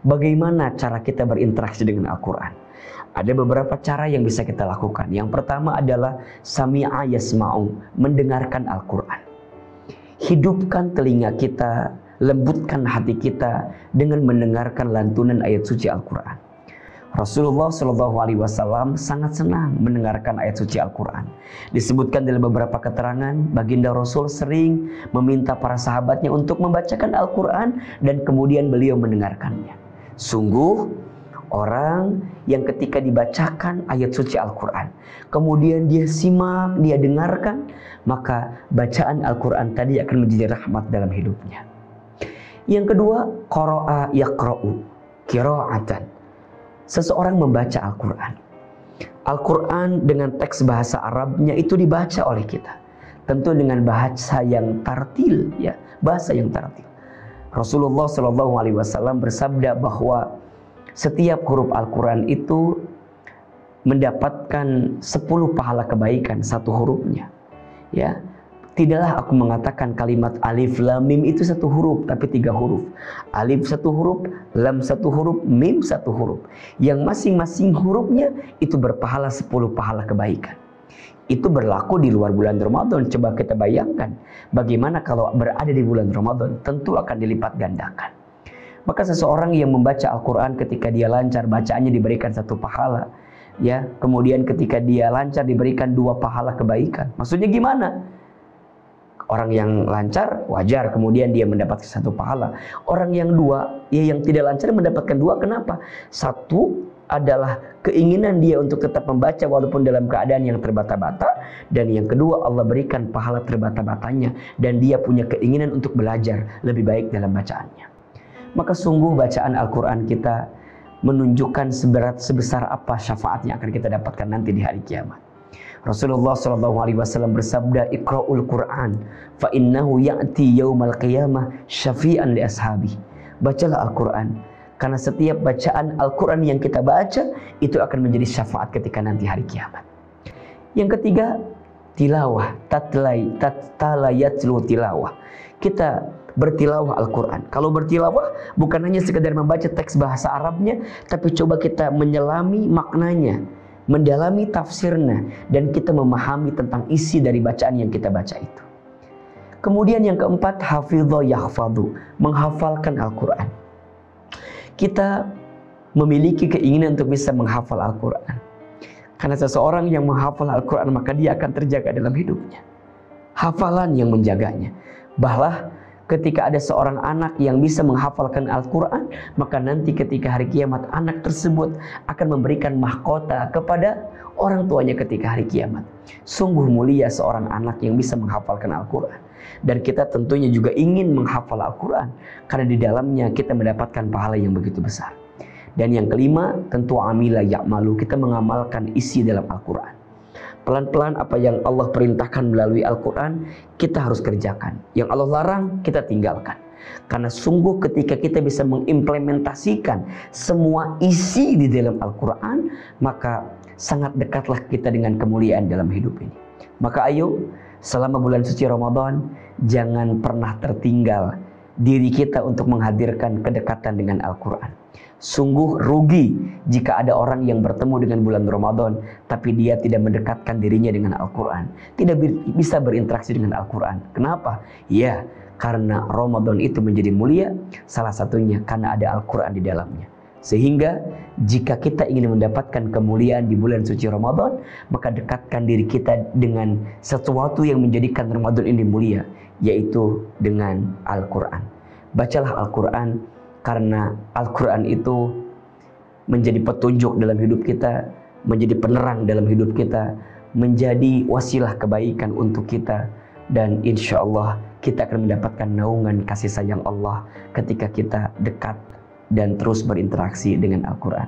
Bagaimana cara kita berinteraksi dengan Al-Quran? Ada beberapa cara yang bisa kita lakukan. Yang pertama adalah sami'a yasma'u, mendengarkan Al-Quran. Hidupkan telinga kita, lembutkan hati kita dengan mendengarkan lantunan ayat suci Al-Quran. Rasulullah SAW sangat senang mendengarkan ayat suci Al-Quran. Disebutkan dalam beberapa keterangan, baginda Rasul sering meminta para sahabatnya untuk membacakan Al-Quran dan kemudian beliau mendengarkannya. Sungguh orang yang ketika dibacakan ayat suci Al-Quran, kemudian dia simak, dia dengarkan, maka bacaan Al-Quran tadi akan menjadi rahmat dalam hidupnya. Yang kedua, qara'a yaqra'u, qira'atan. Seseorang membaca Al-Quran. Al-Quran dengan teks bahasa Arabnya itu dibaca oleh kita. Tentu dengan bahasa yang tartil, ya, bahasa yang tartil. Rasulullah SAW bersabda bahwa setiap huruf Al-Quran itu mendapatkan 10 pahala kebaikan satu hurufnya. Ya, tidaklah aku mengatakan kalimat alif lam mim itu satu huruf, tapi 3 huruf. Alif satu huruf, lam satu huruf, mim satu huruf. Yang masing-masing hurufnya itu berpahala 10 pahala kebaikan. Itu berlaku di luar bulan Ramadan. Coba kita bayangkan bagaimana kalau berada di bulan Ramadan, tentu akan dilipat gandakan. Maka seseorang yang membaca Al-Quran ketika dia lancar, bacaannya diberikan 1 pahala. Ya, kemudian ketika dia lancar diberikan 2 pahala kebaikan. Maksudnya gimana? Orang yang lancar wajar kemudian dia mendapatkan 1 pahala. Orang yang yang tidak lancar mendapatkan 2. Kenapa? 1 adalah keinginan dia untuk tetap membaca walaupun dalam keadaan yang terbata-bata, dan yang kedua Allah berikan pahala terbata-batanya dan dia punya keinginan untuk belajar lebih baik dalam bacaannya. Maka sungguh bacaan Al-Quran kita menunjukkan sebesar apa syafaat yang akan kita dapatkan nanti di hari kiamat. Rasulullah SAW bersabda, "Iqra'ul Qur'an fa innahu ya'ti yaumal qiyamah syafi'an li ashabi." Bacalah Al-Quran, karena setiap bacaan Al-Quran yang kita baca itu akan menjadi syafaat ketika nanti hari kiamat. Yang ketiga, tilawah, talayatlu tilawah. Kita bertilawah Al-Quran. Kalau bertilawah bukan hanya sekedar membaca teks bahasa Arabnya, tapi coba kita menyelami maknanya, mendalami tafsirnya, dan kita memahami tentang isi dari bacaan yang kita baca itu. Kemudian yang keempat, hafidho yahfadhu, menghafalkan Al-Quran. Kita memiliki keinginan untuk bisa menghafal Al-Quran. Karena seseorang yang menghafal Al-Quran maka dia akan terjaga dalam hidupnya. Hafalan yang menjaganya. Bahlah ketika ada seorang anak yang bisa menghafalkan Al-Quran, maka nanti ketika hari kiamat anak tersebut akan memberikan mahkota kepada orang tuanya ketika hari kiamat. Sungguh mulia seorang anak yang bisa menghafalkan Al-Quran. Dan kita tentunya juga ingin menghafal Al-Quran, karena di dalamnya kita mendapatkan pahala yang begitu besar. Dan yang kelima, tentu amila ya'malu, kita mengamalkan isi dalam Al-Quran. Pelan-pelan apa yang Allah perintahkan melalui Al-Quran, kita harus kerjakan. Yang Allah larang, kita tinggalkan. Karena sungguh ketika kita bisa mengimplementasikan semua isi di dalam Al-Quran, maka sangat dekatlah kita dengan kemuliaan dalam hidup ini. Maka ayo, selama bulan suci Ramadan, jangan pernah tertinggal diri kita untuk menghadirkan kedekatan dengan Al-Quran. Sungguh rugi jika ada orang yang bertemu dengan bulan Ramadan tapi dia tidak mendekatkan dirinya dengan Al-Quran, tidak bisa berinteraksi dengan Al-Quran. Kenapa? Ya, karena Ramadan itu menjadi mulia, salah satunya karena ada Al-Quran di dalamnya. Sehingga jika kita ingin mendapatkan kemuliaan di bulan suci Ramadan, maka dekatkan diri kita dengan sesuatu yang menjadikan Ramadan ini mulia, yaitu dengan Al-Quran. Bacalah Al-Quran, karena Al-Quran itu menjadi petunjuk dalam hidup kita, menjadi penerang dalam hidup kita, menjadi wasilah kebaikan untuk kita. Dan insya Allah kita akan mendapatkan naungan kasih sayang Allah ketika kita dekat dan terus berinteraksi dengan Al-Quran.